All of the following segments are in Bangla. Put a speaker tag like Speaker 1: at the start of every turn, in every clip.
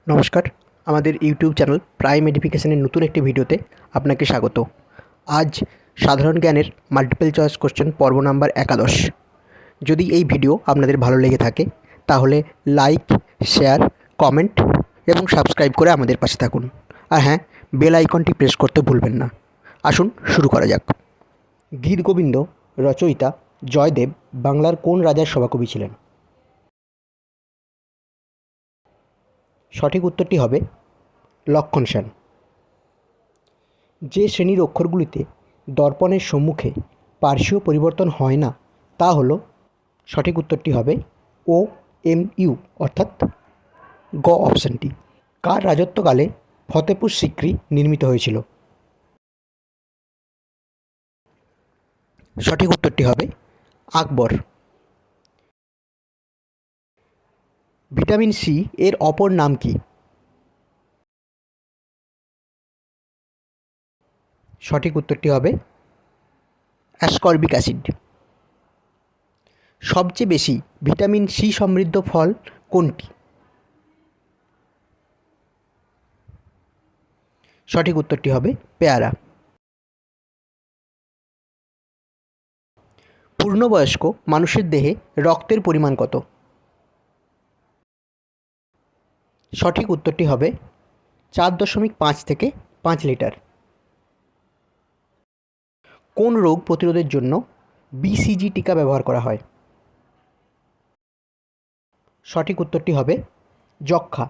Speaker 1: নমস্কার, আমাদের ইউটিউব চ্যানেল প্রাইম এডুকেশনের নতুন একটি ভিডিওতে আপনাকে স্বাগত। আজ সাধারণ জ্ঞানের মাল্টিপল চয়েস কোশ্চেন পর্ব নাম্বার 11। যদি এই ভিডিও আপনাদের ভালো লেগে থাকে তাহলে লাইক, শেয়ার, কমেন্ট এবং সাবস্ক্রাইব করে আমাদের পাশে থাকুন। আর হ্যাঁ, বেল আইকনটি প্রেস করতে ভুলবেন না। আসুন শুরু করা যাক। গীতগোবিন্দ রচয়িতা জয়দেব বাংলার কোন রাজার সভাকবি ছিলেন? সঠিক উত্তরটি হবে লক্ষণ সেন। যে শ্রেণীর অক্ষরগুলিতে দর্পণের সম্মুখে পার্শ্বীয় পরিবর্তন হয় না তা হলো, সঠিক উত্তরটি হবে ও এম ইউ অর্থাৎ গ অপশানটি। কার রাজত্বকালে ফতেপুর সিক্রি নির্মিত হয়েছিল? সঠিক উত্তরটি হবে আকবর। ভিটামিন সি এর অপর নাম কি? সঠিক উত্তরটি হবে অ্যাসকর্বিক অ্যাসিড। সবচেয়ে বেশি ভিটামিন সি সমৃদ্ধ ফল কোনটি? সঠিক উত্তরটি হবে পেয়ারা। পূর্ণবয়স্ক মানুষের দেহে রক্তের পরিমাণ কত? সঠিক উত্তরটি হবে 4.5 থেকে 5 লিটার। কোন রোগ প্রতিরোধের জন্য বিসিজি টিকা ব্যবহার করা হয়? সঠিক উত্তরটি হবে যক্ষ্মা।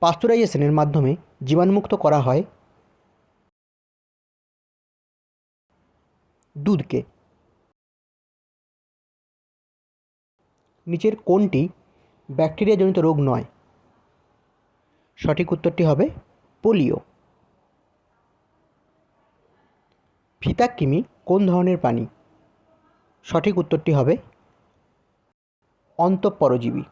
Speaker 1: পাস্তুরাইজেশনের মাধ্যমে জীবাণুমুক্ত করা হয় দুধকে। নিচের কোনটি ব্যাকটেরিয়াজনিত রোগ নয়? সঠিক উত্তরটি হবে পোলিও। ফিতাকৃমি কোন ধরনের প্রাণী? সঠিক উত্তরটি হবে অন্তঃপরজীবী।